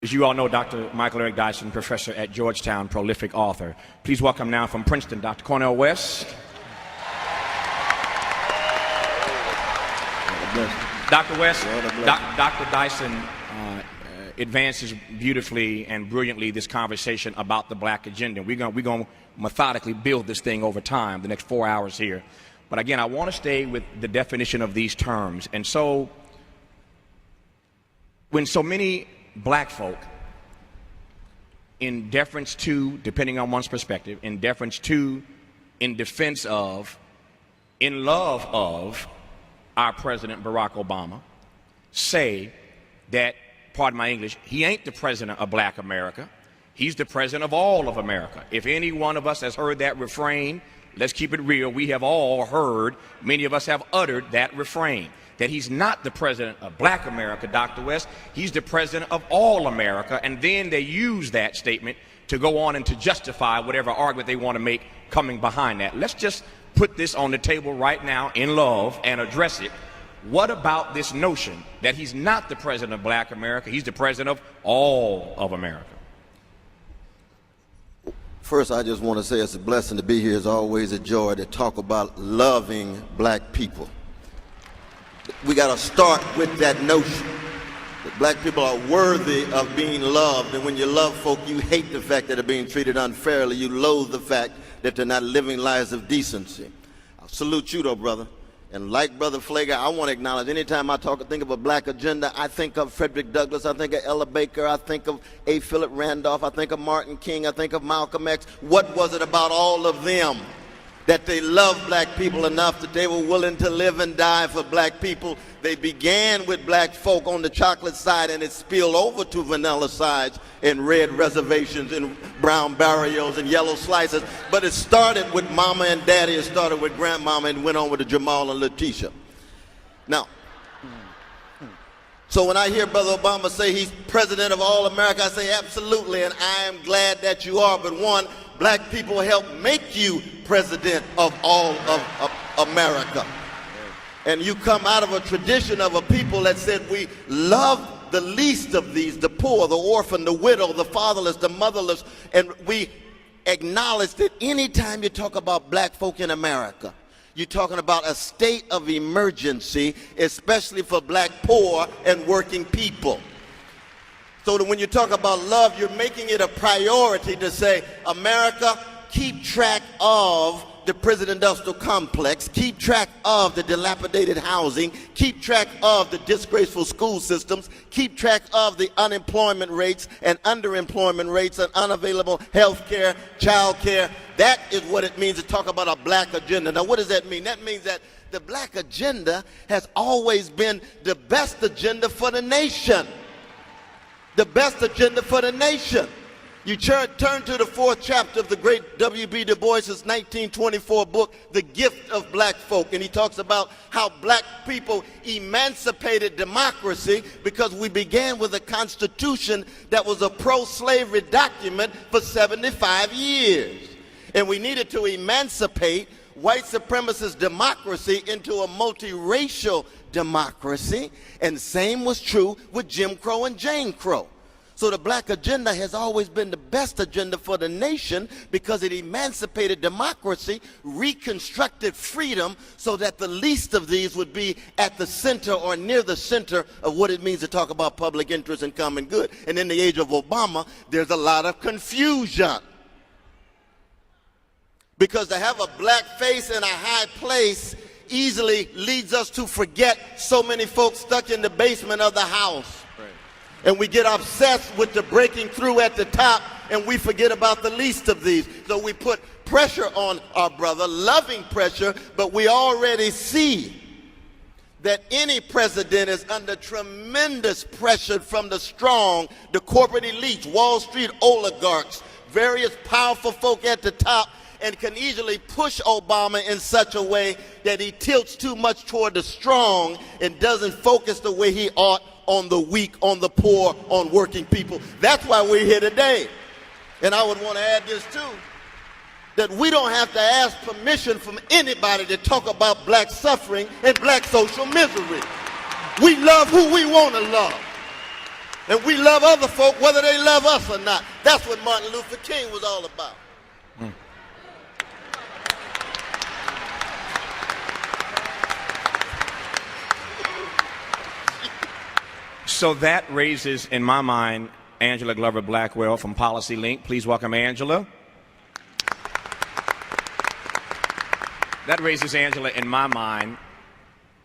As you all know, Dr. Michael Eric Dyson, professor at Georgetown, prolific author. Please welcome now from Princeton, Dr. Cornel West. Dr. West, Dr. Dyson advances beautifully and brilliantly this conversation about the black agenda. We're going to methodically build this thing over time, the next 4 hours here. But again, I want to stay with the definition of these terms. And so, when so many black folk, in deference to, depending on one's perspective, in deference to, in defense of, in love of our President Barack Obama, say that, pardon my English, he ain't the president of black America. He's the president of all of America. If any one of us has heard that refrain, let's keep it real, we have all heard, many of us have uttered that refrain, that he's not the president of black America, Dr. West, he's the president of all America, and then they use that statement to go on and to justify whatever argument they want to make coming behind that. Let's just put this on the table right now in love and address it. What about this notion that he's not the president of black America, he's the president of all of America? First, I just want to say it's a blessing to be here. It's always a joy to talk about loving black people. We got to start with that notion that black people are worthy of being loved, and when you love folk, you hate the fact that they're being treated unfairly. You loathe the fact that they're not living lives of decency. I salute you, though, brother. And like Brother Pfleger, I want to acknowledge, anytime I think of a black agenda, I think of Frederick Douglass, I think of Ella Baker, I think of A. Philip Randolph, I think of Martin King, I think of Malcolm X. What was it about all of them that they loved black people enough that they were willing to live and die for black people? They began with black folk on the chocolate side, and it spilled over to vanilla sides and red reservations and brown barrios and yellow slices. But it started with mama and daddy, it started with grandmama, and went on with the Jamal and Letitia. Now, so when I hear Brother Obama say he's president of all America, I say absolutely, and I am glad that you are. But one, black people helped make you president of all of America. And you come out of a tradition of a people that said we love the least of these, the poor, the orphan, the widow, the fatherless, the motherless, and we acknowledge that anytime you talk about black folk in America, you're talking about a state of emergency, especially for black poor and working people. So that when you talk about love, you're making it a priority to say, America, keep track of the prison industrial complex, keep track of the dilapidated housing, keep track of the disgraceful school systems, keep track of the unemployment rates and underemployment rates and unavailable health care, child care. That is what it means to talk about a black agenda. Now, what does that mean? That means that the black agenda has always been the best agenda for the nation. The best agenda for the nation. You turn to the 4th chapter of the great W.B. Du Bois' 1924 book, The Gift of Black Folk, and he talks about how black people emancipated democracy because we began with a constitution that was a pro-slavery document for 75 years. And we needed to emancipate white supremacist democracy into a multiracial democracy, and same was true with Jim Crow and Jane Crow. So the black agenda has always been the best agenda for the nation because it emancipated democracy, reconstructed freedom so that the least of these would be at the center or near the center of what it means to talk about public interest and common good. And in the age of Obama, there's a lot of confusion. Because to have a black face in a high place easily leads us to forget so many folks stuck in the basement of the house. And we get obsessed with the breaking through at the top, and we forget about the least of these. So we put pressure on our brother, loving pressure, but we already see that any president is under tremendous pressure from the strong, the corporate elites, Wall Street oligarchs, various powerful folk at the top, and can easily push Obama in such a way that he tilts too much toward the strong and doesn't focus the way he ought on the weak, on the poor, on working people. That's why we're here today. And I would want to add this too, that we don't have to ask permission from anybody to talk about black suffering and black social misery. We love who we want to love. And we love other folk whether they love us or not. That's what Martin Luther King was all about. So that raises, in my mind, Angela Glover Blackwell from Policy Link. Please welcome Angela. That raises, Angela, in my mind,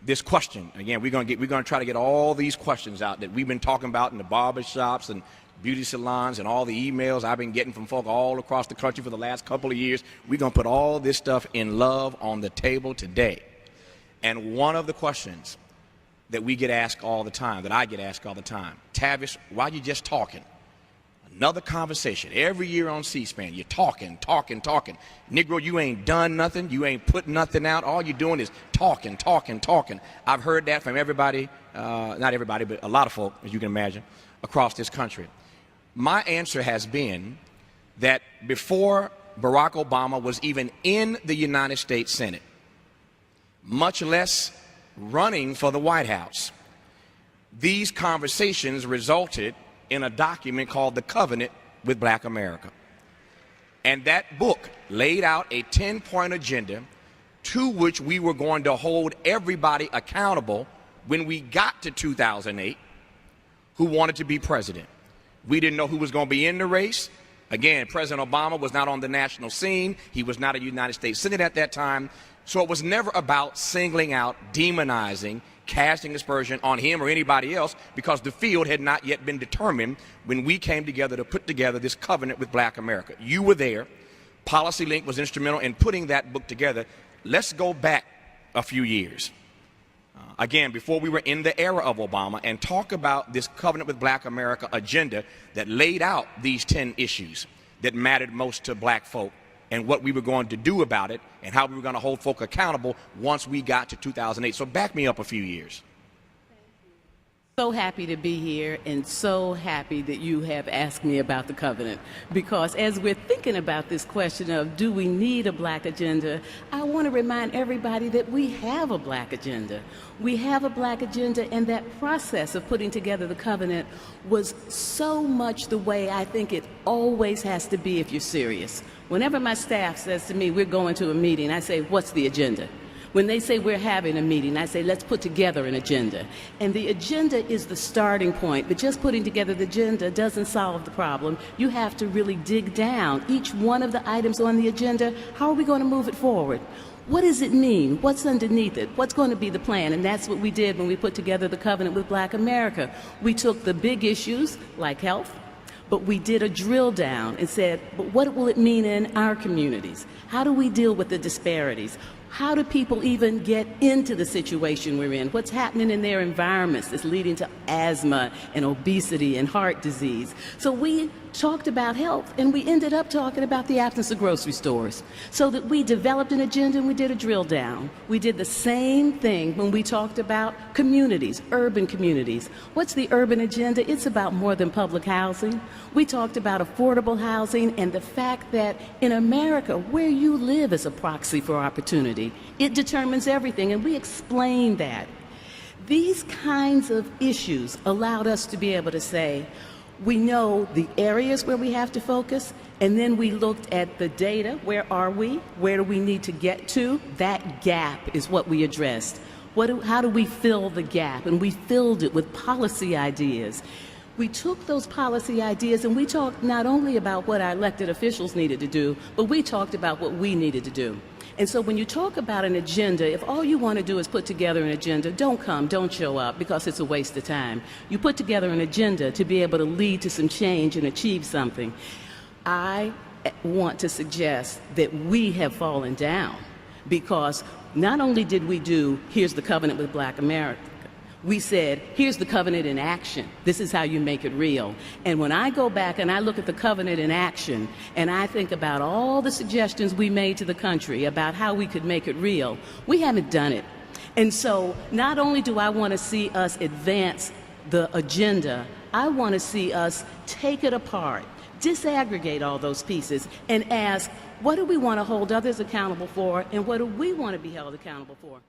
this question. Again, we're going to try to get all these questions out that we've been talking about in the barber shops and beauty salons and all the emails I've been getting from folk all across the country for the last couple of years. We're going to put all this stuff in love on the table today. And one of the questions that we get asked all the time, that I get asked all the time, Tavis, why are you just talking? Another conversation every year on C-SPAN. You're talking. Negro, you ain't done nothing. You ain't put nothing out. All you're doing is talking. I've heard that from everybody, not everybody, but a lot of folk, as you can imagine, across this country. My answer has been that before Barack Obama was even in the United States Senate, much less running for the White House, these conversations resulted in a document called The Covenant with Black America. And that book laid out a 10-point agenda to which we were going to hold everybody accountable when we got to 2008 who wanted to be president. We didn't know who was going to be in the race. Again, President Obama was not on the national scene. He was not a United States Senator at that time. So it was never about singling out, demonizing, casting aspersion on him or anybody else, because the field had not yet been determined when we came together to put together this covenant with Black America. You were there. Policy Link was instrumental in putting that book together. Let's go back a few years. Again, before we were in the era of Obama, and talk about this Covenant with Black America agenda that laid out these 10 issues that mattered most to black folk, and what we were going to do about it, and how we were going to hold folk accountable once we got to 2008. So back me up a few years. So happy to be here, and so happy that you have asked me about the covenant, because as we're thinking about this question of do we need a black agenda, I want to remind everybody that we have a black agenda. We have a black agenda, and that process of putting together the covenant was so much the way I think it always has to be if you're serious. Whenever my staff says to me, we're going to a meeting, I say, what's the agenda? When they say we're having a meeting, I say, let's put together an agenda. And the agenda is the starting point, but just putting together the agenda doesn't solve the problem. You have to really dig down. Each one of the items on the agenda, how are we going to move it forward? What does it mean? What's underneath it? What's going to be the plan? And that's what we did when we put together the Covenant with Black America. We took the big issues like health, but we did a drill down and said, but what will it mean in our communities? How do we deal with the disparities? How do people even get into the situation we're in? What's happening in their environments that's leading to asthma and obesity and heart disease? So we talked about health, and we ended up talking about the absence of grocery stores. So that we developed an agenda and we did a drill down. We did the same thing when we talked about communities, urban communities. What's the urban agenda? It's about more than public housing. We talked about affordable housing and the fact that in America, where you live is a proxy for opportunity. It determines everything, and we explained that. These kinds of issues allowed us to be able to say, we know the areas where we have to focus, and then we looked at the data. Where are we? Where do we need to get to? That gap is what we addressed. How do we fill the gap? And we filled it with policy ideas. We took those policy ideas and we talked not only about what our elected officials needed to do, but we talked about what we needed to do. And so when you talk about an agenda, if all you want to do is put together an agenda, don't show up, because it's a waste of time. You put together an agenda to be able to lead to some change and achieve something. I want to suggest that we have fallen down, because not only did we do, here's the Covenant with Black America, we said, here's the covenant in action. This is how you make it real. And when I go back and I look at the covenant in action, and I think about all the suggestions we made to the country about how we could make it real, we haven't done it. And so not only do I want to see us advance the agenda, I want to see us take it apart, disaggregate all those pieces, and ask, what do we want to hold others accountable for, and what do we want to be held accountable for?